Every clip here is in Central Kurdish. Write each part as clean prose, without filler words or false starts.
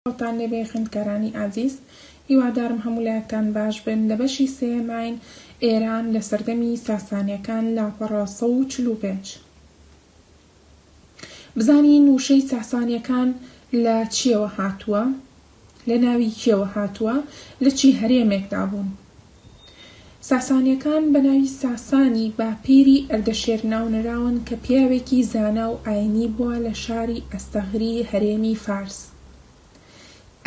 خۆتان لێبێ خوێندکارانی ئازیز، هیوادارم هەموو لایەکتان باش بن. لە بەشی سێمین ئێران لە سەردەمی ساسانیەکان لە 445. بزانین وشەی ساسانیەکان لە چیەوە هاتووە، لە ناوی کێوە هاتووە، لە چی هەرێمێکدا بوون. ساسانیەکان بە ناوی ساسانی باپیری ئەردەشێر ناونراون کە پیاوێکی زانا و ئاینی بووە لە شاری ئەستەغری هەرێمی فارس.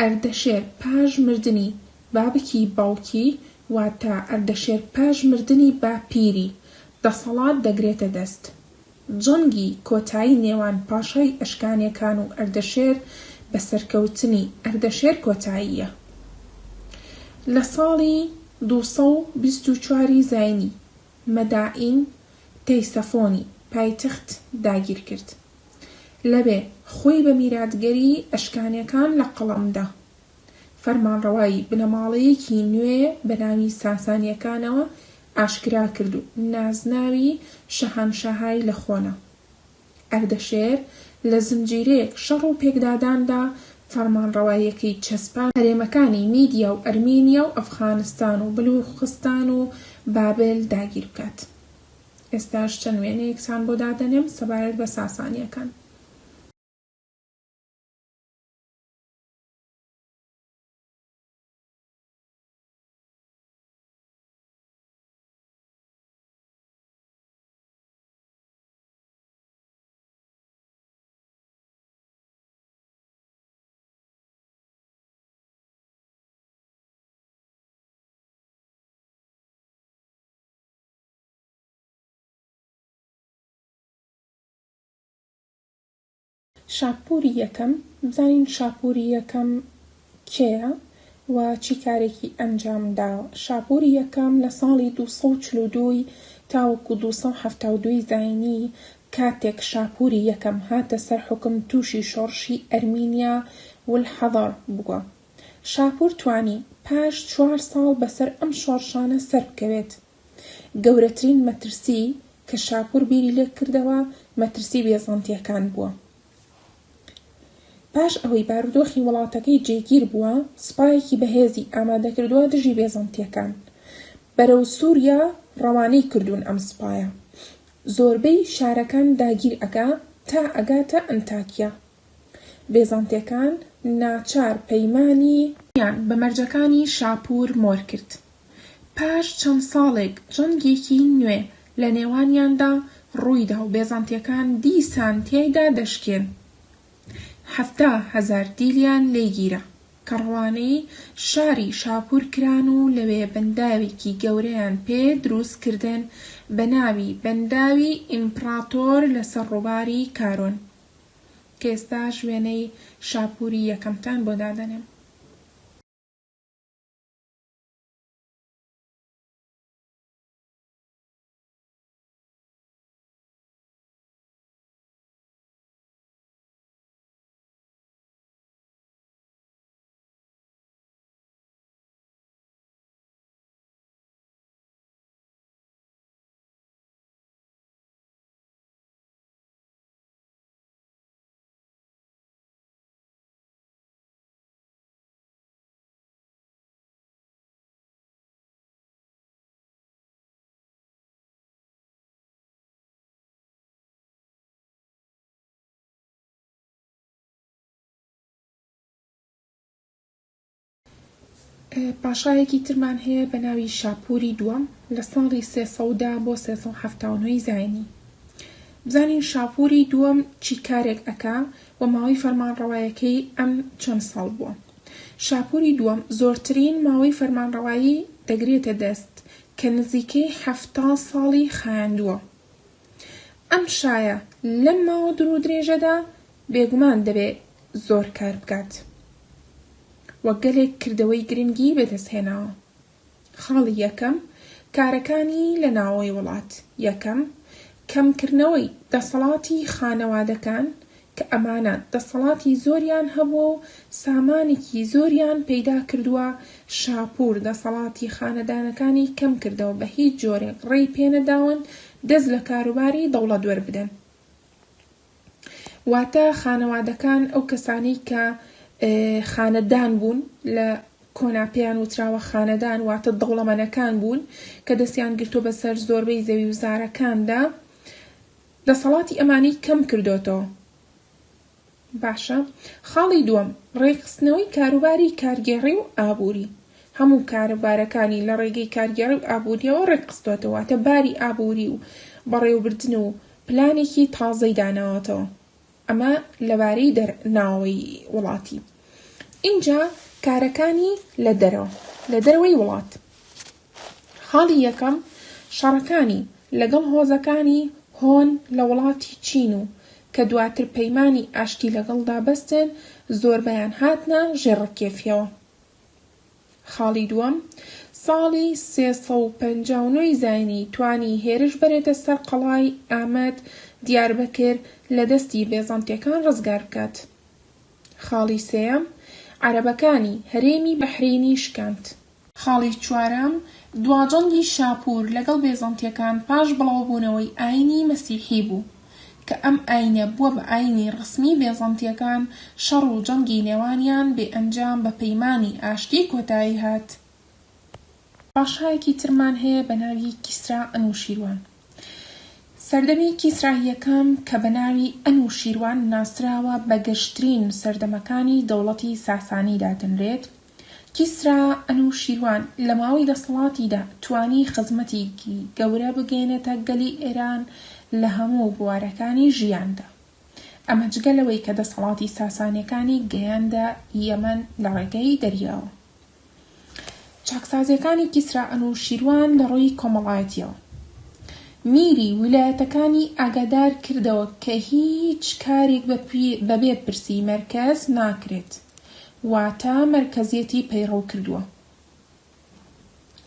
ئەردەشێر پاش مردنی بابکی باوکی واتە ئەردەشێر پاش مردنی باپیری دەسەڵات دەگرێتە دەست. جەنگی کۆتایی نێوان پاشای ئەشکانیەکان و ئەردەشێر بە سەرکەوتنی ئەردەشێر کۆتاییە. لە ساڵی 224 زاینی مەدائین تەیسەفۆنی پایتەخت داگیر کرد، لەبێ خۆی بە میراتگەری ئەشکانیەکان لە قەڵەمدا فەرمانڕەوایی بنەماڵەیەکی نوێ بە ناوی ساسانیەکانەوە ئاشکرا کرد و نازناوی شەهانشاهای لە خۆنە. ئەردەشێر لە زنجیرەیەک شەڕ و پێکداداندا فەرمانڕەواییەکەی چەسپان هەرێمەکانی میدیا و ئەرمینیا و ئەفغانستان و بلوخستان و بابل داگیر بکات. ئێستاش چەند وێنەیەکتان بۆ دادەنێم سەبارەت بە ساسانیەکان. شاپوری یەکەم. بزانین شاپوری یەکەم کێیە و چی کارێکی ئەنجام داوە. شاپوری یەکەم لە ساڵی 242 تاوەکو 272 زاینی کاتێک شاپوری یەکەم هاتە سەر حوکم تووشی شۆڕشی ئەرمینیا والحەضەر بووە. شاپور توانی پاش 4 ساڵ بەسەر ئەم شۆڕشانە سەر بکەوێت. گەورەترین مەترسی کە شاپور بیری لێ کردەوە مەترسی بێزانتیەکان بووە. پاش ئەوەی بارودۆخی وڵاتەکەی جێگیر بووە، سوپایەکی بەهێزی ئامادەکردووە دژی بێزانتیەکان. بەرەو سووریا ڕەوانەی کردوون ئەم سوپایە. زۆربەی شارەکان داگیر ئەکا تا ئەگاتە ئەنتاکیا. بێزانتیەکان ناچار پەیمانی بە مەرجەکانی شاپور مۆر کرد. پاش چەند ساڵێک جەنگێکی نوێ لە نێوانیاندا ڕوویدا و بێزانتیەکان دیسان تیایدا دەشکێن. 70,000 دیلیان لێگیرە کە ڕەوانەی شاری شاپور کران و لەوێ بەنداوێکی گەورەیان پێ دروست کردن بە ناوی بەنداوی ئیمپراتۆر لەسەر ڕووباری کارۆن، کە ئێستاش وێنەی شاپوری یەکەمتان بۆ دادەنێم. پاشایەکی ترمان هەیە بە ناوی شاپوری دووەم لە ساڵی 310 بۆ 379 زاینی. بزانین شاپوری دووەم چی کارێک ئەکا و ماوەی فەرمانڕەواییەکەی ئەم چەند ساڵ بووە. شاپوری دووەم زۆرترین ماوەی فەرمانڕەوایی دەگرێتە دەست کە نزیکەی 70 ساڵی خایاندووە. ئەم شایە لەم ماوە دوور و درێژەدا بێگومان دەبێت زۆر کار بکات وە گەلێک کردەوەی گرنگی بەدەستهێناوە. خاڵی یەکەم کارەکانی لە ناوەوەی وڵات. یەکەم کەمکردنەوەی دەسەڵاتی خانەوادەکان کە ئەمانە دەسەڵاتی زۆریان هەبووە و سامانێکی زۆریان پەیدا کردووە. شاپور دەسەڵاتی خانەدانەکانی کەم کردەوە بە هیچ جۆرێک ڕێی پێنەداون دەست لە کاروباری دەوڵەت وەربدەن. واتە خانەوادەکان ئەو کەسانی کە خانەدان بوون لە کۆناپیان وتراوە خانەدان واتە دەوڵەمەندەکان بوون کە دەستیان گرتووە بەسەر زۆربەی زەوی وزارەکاندا دەسەڵاتی ئەمانی کەم کردوتەوە. باشە، خاڵی دووەم ڕێکخستنەوەی کاروباری کارگێڕی و ئابووری. هەموو کاروبارەکانی لە ڕێگەی کارگێڕی و ئابووریەوە ڕێکخستوێتەوە واتە باری ئابووری و بەڕێوەبردن و پلانێکی تازەی داناوەتەوە. ئەمە لەبارەی ناوەوەی وڵاتی. اینجا کارەکانی لە دەرەوەی وڵات. خاڵی یەکەم شەڕەکانی لەگەڵ هۆزەکانی هۆن لە وڵاتی چین و کە دواتر پەیمانی ئاشتی لەگەڵدا بەستن زۆربەیان هاتنە ژێڕەکێفیەوە. خاڵی دووەم ساڵی 359 زاینی توانی هێرش بەرێتە سەر قەڵای ئامەد دیاربەکر لە دەستی بێزەنتیەکان ڕزگار بکات. خاڵی سێیەم عەرەبەکانی هەرێمی بەحرینی شکاند. خاڵی چوارەم دواجەنگی شاپور لەگەڵ بێزەنتیەکان پاش بڵاوبوونەوەی ئاینی مەسیحی بوو کە ئەم ئاینە بووە بە ئاینی ڕسمی بێزەنتیەکان شەڕ و جەنگی نێوانیان بێ ئەنجام بە پەیمانی ئاشتی کۆتایی هات. پاشایەکی ترمان هەیە بە ناوی کیسرا ئەنوشیروان. سەردەمی کیسرای یەکەم کە بە ناوی ئەنوشیروان ناسراوە بە گەشترین سەردەمەکانی دەوڵەتی ساسانی دادەنرێت. کیسرا ئەنوشیروان لە ماوەی دەسەڵاتیدا توانی خزمەتێکی گەورە بگەێنێتە گەلی ئێران لە هەموو بوارەکانی ژیاندا. ئەمە جگەلەوەی کە دەسەڵاتی ساسانیەکانی گەیاندە یەمەن لە ڕێگەی دەریاوە. چاکسازیەکانی کیسرا ئەنوشیروان لە ڕووی کۆمەڵایەتیەوە میری ویلایەتەکانی ئاگادار کردەوە کە هیچ کارێک بەبێ پرسی مەرکەز ناکرێت واتە مەرکەزیەتی پەیڕەو کردووە.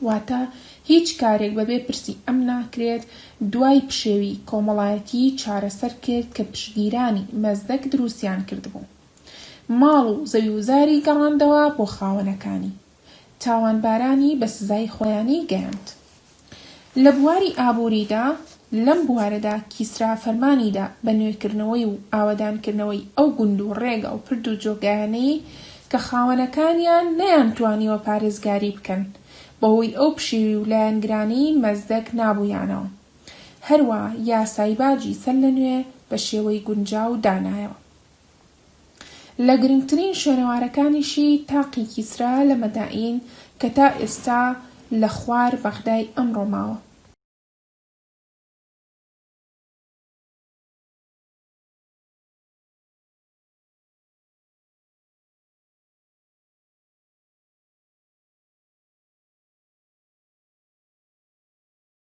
واتە هیچ کارێک بەبێ پرسی ئەم ناکرێت دوای پشێوی کۆمەڵایەتی چارەسەر کرد کە پشگیرانی مەزدەک دروستیان کردبوو. ماڵ و زەوی وزاری گەڕاندەوە بۆ خاوەنەکانی. تاوانبارانی بە سزای خۆیانی گەیاند. لە بواری ئابووریدا لەم بوارەدا کیسرا فەرمانیدا بە نوێکردنەوەی و ئاوەدانکردنەوەی ئەو گوند و ڕێگە و پرد و جۆگایانەی کە خاوەنەکانیان نەیانتوانیوە پارێزگاری بکەن بەهۆی ئەو پشێوی و لایەنگرانی مەزدەک نابوویانەوە. هەروە یاسای باجی سەر لە نوێ بە شێوەی گونجاو دانایەوە. لە گرنگترین شوێنەوارەکانیشی تاقی کیسرا لە مەدائین کە تا ئێستا لە خوار بەغدای ئەمڕۆ ماوە.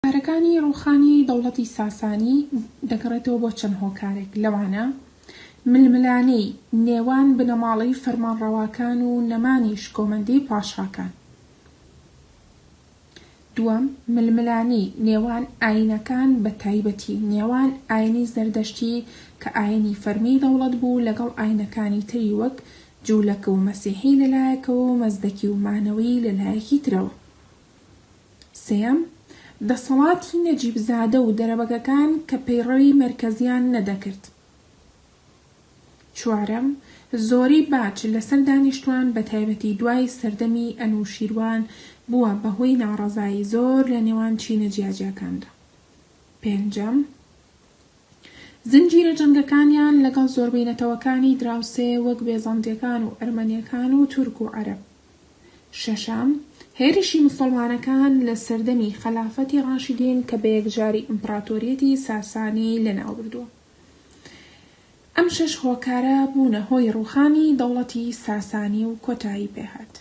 کارەکانی ڕووخانی دەوڵەتی ساسانی دەگەڕێتەوە بۆ چەند هۆکارێک. لەوانە ململانەی نێوان بنەماڵەی فەرمانڕەواکان و نەمانیش کۆمەندەی پاشاکان. دووەم ململانی نێوان ئاینەکان بە تایبەتی نێوان ئاینی زەردەشتی کە ئاینی فەرمی دەوڵەت بوو لەگەڵ ئاینەکانی تری وەک جوولەکە و مەسیحی لەلایەکەوە و مەزدەکی و مانەوەی لەلایەکی ترەوە. سێەم دەسەڵاتی نەجیبزادە و دەرەبەگەکان کە پەیڕەوی مەرکەزیان نەدەکرد. چوارەم زۆری باج لەسەر دانیشتوان بە تایبەتی دوای سەردەمی ئەنوشیروان بووە بەهۆی ناڕەزایی زۆر لە نێوان چینە جیاجیەکاندا. پێنجەم زنجیرە جەنگەکانیان لەگەڵ زۆربەی نەتەوەکانی دراوسێ وەک بێزەنتیەکان و ئەرمەنیەکان و تورک و عەرەب. شەشەم هێرشی موسڵمانەکان لە سەردەمی خەلافەتی ڕاشیدین کە بە یەکجاری ئیمپراتۆریەتی ساسانی لەناو بردووە. ئەم شەش هۆکارە بوونە هۆی ڕووخانی دەوڵەتی ساسانی و کۆتایی پێهات.